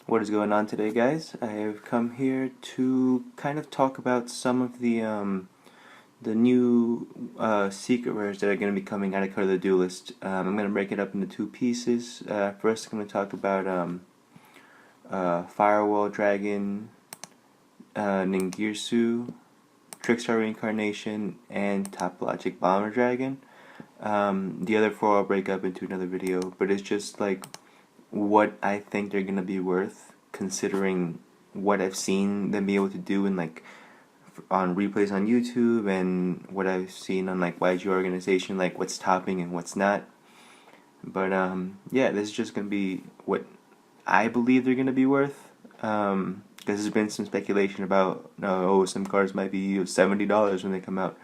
What is going on today, guys? I have come here to kind of talk about some of the new secret rares that are going to be coming out of Card of the Duelist. I'm going to break it up into two pieces. First, I'm going to talk about Firewall Dragon, Ningirsu, Trickster Reincarnation, and Topologic Bomber Dragon. The other four I'll break up into another video, but it's just like what I think they're gonna be worth, considering what I've seen them be able to do in like on replays on YouTube and what I've seen on like YG Organization, like what's topping and what's not. But yeah, this is just gonna be what I believe they're gonna be worth. Because there's been some speculation about some cards might be $70 when they come out.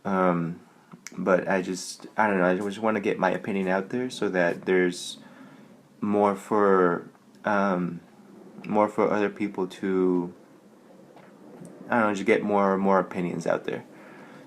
But I don't know. I just want to get my opinion out there so that there's more for other people to, I don't know, just get more opinions out there.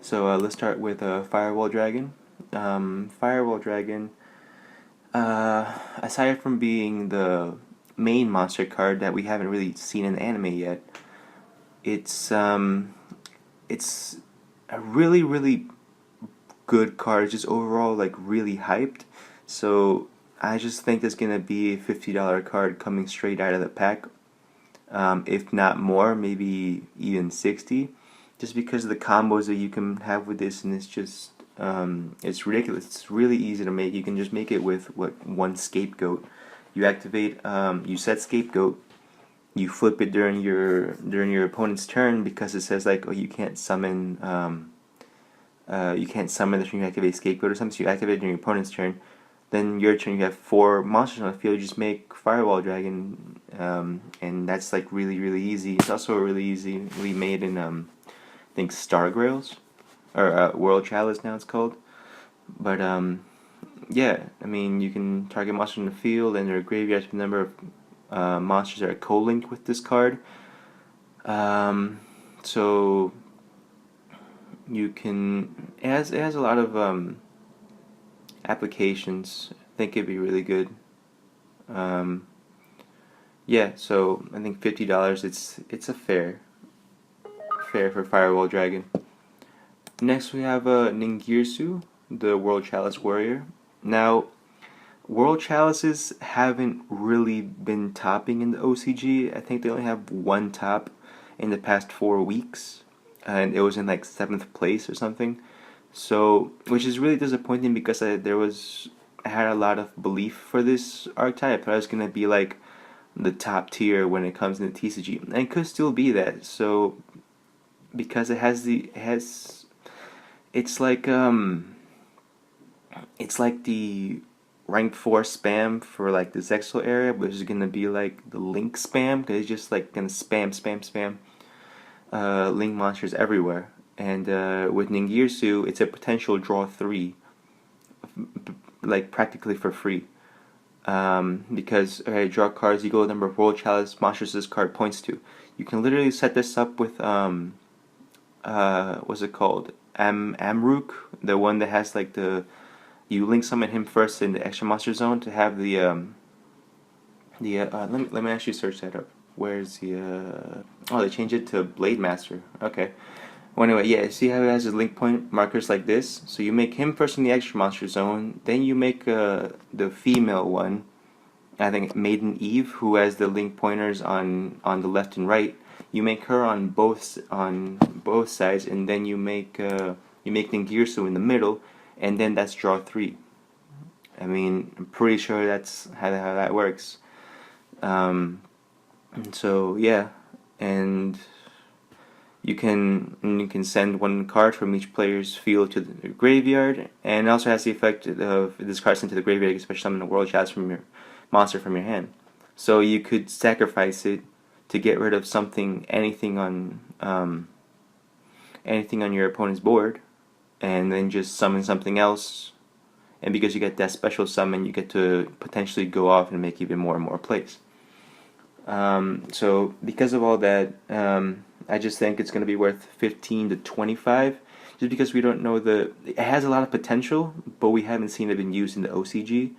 So let's start with Firewall Dragon. Firewall Dragon, aside from being the main monster card that we haven't really seen in anime yet, it's a really good card, just overall like really hyped. So I just think there's gonna be a $50 card coming straight out of the pack, if not more, maybe even 60, just because of the combos that you can have with this, and it's just it's ridiculous. It's really easy to make. You can just make it with one scapegoat. You activate, you set scapegoat. You flip it during your opponent's turn, because it says like, oh, you can't summon this when you activate scapegoat or something. So you activate it during your opponent's turn. Then your turn, you have 4 monsters on the field. You just make Firewall Dragon, and that's like really easy. It's also really easily made in I think Star Grails or World Chalice now it's called. But yeah, I mean, you can target monsters in the field, and there are graveyards with a number of monsters that are co-linked with this card. So you can, it has a lot of applications. I think it'd be really good. Yeah, so I think $50. It's a fair for Firewall Dragon. Next we have Ningirsu, the World Chalice Warrior. Now, World Chalices haven't really been topping in the OCG. I think they only have one top in the past 4 weeks, and it was in like 7th place or something. So, which is really disappointing, because I had a lot of belief for this archetype. I thought it was gonna be like the top tier when it comes into TCG, and it could still be that. So, because it's like the rank 4 spam for like the Zexal area, which is gonna be like the Link spam, because it's just like gonna spam Link monsters everywhere. And with Ningirsu, it's a potential draw 3, like practically for free. Because draw cards equal the number of World Chalice monsters this card points to. You can literally set this up with what's it called? Amrook, the one that has like you link summon him first in the extra monster zone to have let me actually search that up. Where's the oh, they changed it to Blade Master. Okay. Well, anyway, yeah, see how it has his link point markers like this? So you make him first in the extra monster zone, then you make the female one, I think Maiden Eve, who has the link pointers on the left and right. You make her on both sides, and then you make Ningirsu in the middle, and then that's draw 3. I mean, I'm pretty sure that's how that works. So yeah, and you can send one card from each player's field to the graveyard, and it also has the effect of this card sent to the graveyard, especially summon a World Chalice from your monster from your hand. So you could sacrifice it to get rid of anything on your opponent's board, and then just summon something else. And because you get that special summon, you get to potentially go off and make even more and more plays. So because of all that, I just think it's going to be worth 15 to 25, just because we don't know it has a lot of potential, but we haven't seen it been used in the OCG.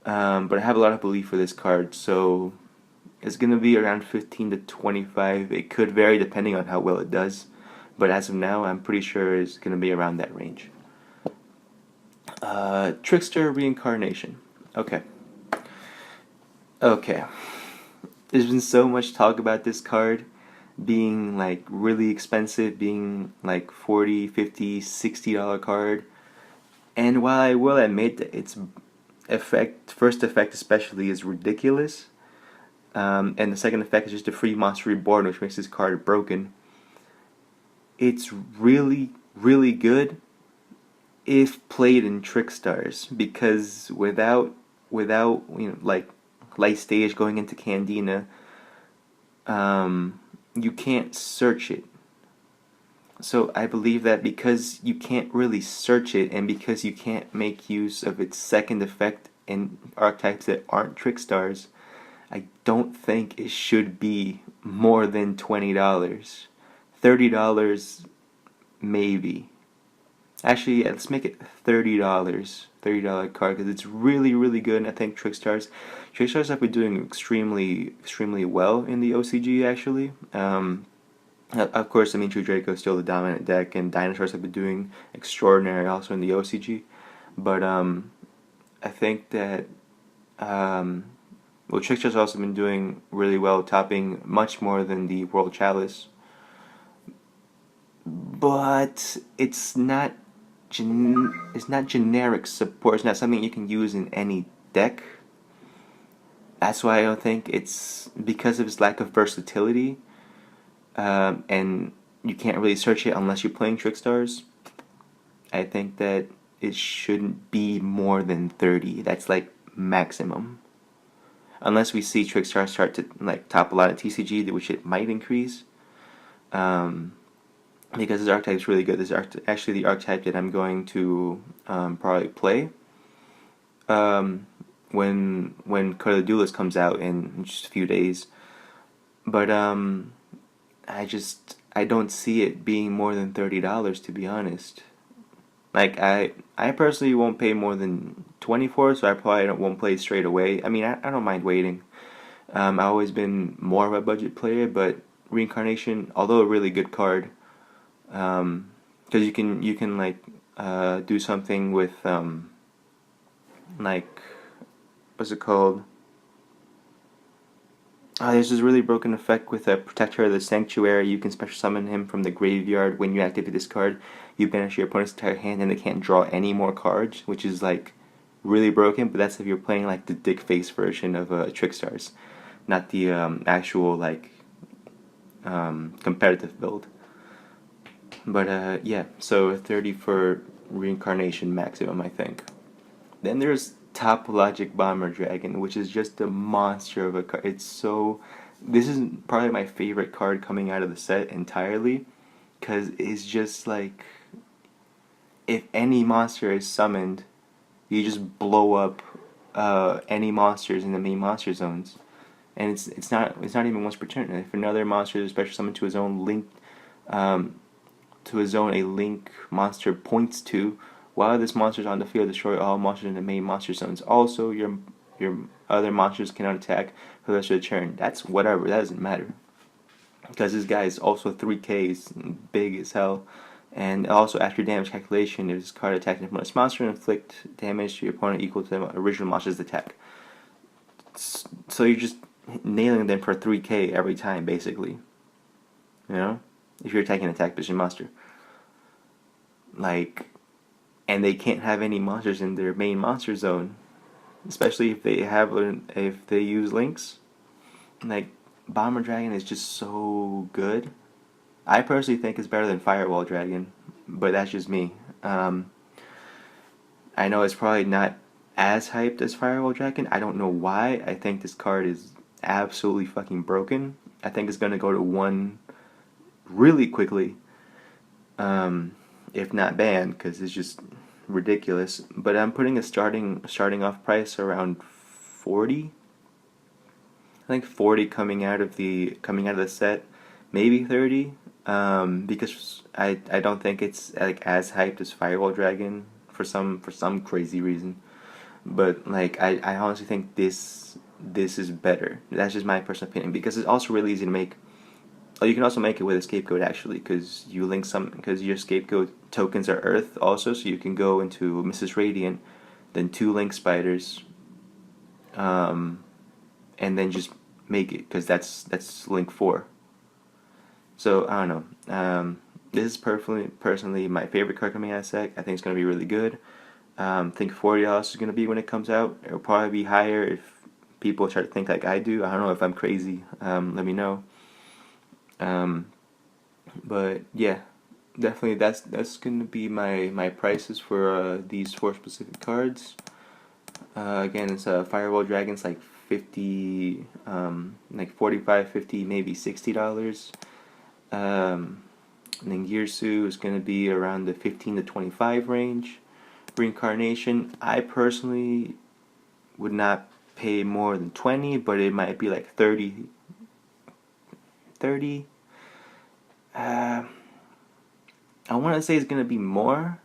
But I have a lot of belief for this card, so It's gonna be around 15 to 25. It could vary depending on how well it does, but as of now, I'm pretty sure it's gonna be around that range. Trickster Reincarnation. Okay. Okay. There's been so much talk about this card being like really expensive, being like 40, 50, $60 card. And while I will admit that its first effect especially is ridiculous, and the second effect is just a free monster reborn, which makes this card broken. It's really, really good if played in Trickstars, because without like light stage going into Candina, you can't search it. So I believe that because you can't really search it, and because you can't make use of its second effect in archetypes that aren't Trickstars, I don't think it should be more than $20. $30 maybe. Actually, yeah, let's make it $30. $30 card, because it's really, really good. And I think Trickstars have been doing extremely, extremely well in the OCG actually. Of course, I mean, True Draco is still the dominant deck, and Dinosaurs have been doing extraordinary also in the OCG. But I think that well, Trickster's also been doing really well, topping much more than the World Chalice. But it's not generic support. It's not something you can use in any deck. That's why I don't think it's, because of its lack of versatility, and you can't really search it unless you're playing Trickstars. I think that it shouldn't be more than 30. That's like maximum. Unless we see Trickstars start to like top a lot of TCG, which it might increase. Because this archetype is really good. This is actually the archetype that I'm going to probably play when Card of the Duelist comes out in just a few days. But I don't see it being more than $30, to be honest. Like I personally won't pay more than 24, so I probably won't play straight away. I mean, I don't mind waiting. I've always been more of a budget player, but Reincarnation, although a really good card, because you can like do something with like, what's it called? There's this really broken effect with a Protector of the Sanctuary. You can special summon him from the graveyard. When you activate this card, you banish your opponent's entire hand and they can't draw any more cards, which is like really broken, but that's if you're playing like the dick face version of Trickstars, not the actual like competitive build. But yeah, so 30 for Reincarnation maximum, I think. Then there's Topologic Bomber Dragon, which is just a monster of a card. This is probably my favorite card coming out of the set entirely, because it's just like, if any monster is summoned, you just blow up any monsters in the main monster zones, and it's not even once per turn. If another monster is special summoned to his own link, to a zone a link monster points to, while this monster is on the field, destroy all monsters in the main monster zones. Also, your other monsters cannot attack for the rest of the turn. That's whatever. That doesn't matter, because this guy is also 3K, is big as hell. And also, after damage calculation, if this card attacks an opponent's monster, and inflict damage to your opponent equal to the original monster's attack. So you're just nailing them for 3K every time, basically. You know, if you're attacking an attack position monster, like, and they can't have any monsters in their main monster zone, especially if they use links. Like, Bomber Dragon is just so good. I personally think it's better than Firewall Dragon, but that's just me. I know it's probably not as hyped as Firewall Dragon. I don't know why. I think this card is absolutely fucking broken. I think it's gonna go to 1 really quickly, if not banned, because it's just ridiculous. But I'm putting a starting off price around 40. I think 40 coming out of the set, maybe 30. Because I don't think it's like as hyped as Firewall Dragon for some crazy reason. But like I honestly think this this is better. That's just my personal opinion, because it's also really easy to make. Oh, you can also make it with a scapegoat, actually, because you link some, because your scapegoat tokens are Earth also, so you can go into Mrs. Radiant, then 2 link spiders, and then just make it, because that's link 4. So I don't know. This is personally my favorite card coming out of SEC. I think it's gonna be really good. I think $40 is gonna be when it comes out. It'll probably be higher if people try to think like I do. I don't know if I'm crazy. Let me know. But yeah, definitely that's gonna be my prices for these 4 specific cards. Again, it's a Firewall Dragon's like 50, like 45, 50, maybe $60. And then Gearsu is gonna be around the 15 to 25 range. Reincarnation, I personally would not pay more than 20, but it might be like 30. I want to say it's gonna be more,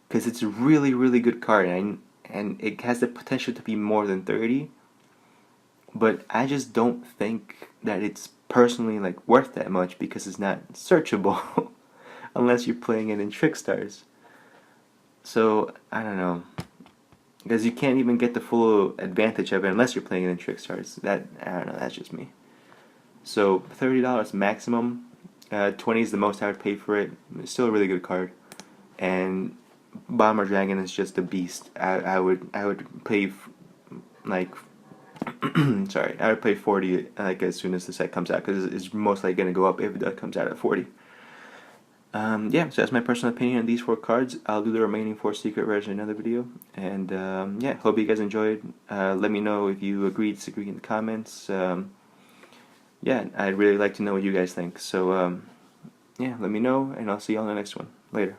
because it's a really good card, and it has the potential to be more than 30. But I just don't think that it's personally like worth that much, because it's not searchable unless you're playing it in Trickstars. So I don't know, because you can't even get the full advantage of it unless you're playing it in Trickstars. That, I don't know, that's just me. So $30 maximum. 20 is the most I would pay for it. It's still a really good card, and Bomber Dragon is just a beast. I would pay like sorry, I would pay 40 like as soon as the set comes out, because it's most likely gonna go up if it comes out at 40. Yeah, so that's my personal opinion on these 4 cards. I'll do the remaining 4 secret rares in another video, and yeah, hope you guys enjoyed. Let me know if you agree, disagree in the comments. Yeah, I'd really like to know what you guys think. So yeah, let me know, and I'll see you on the next one. Later.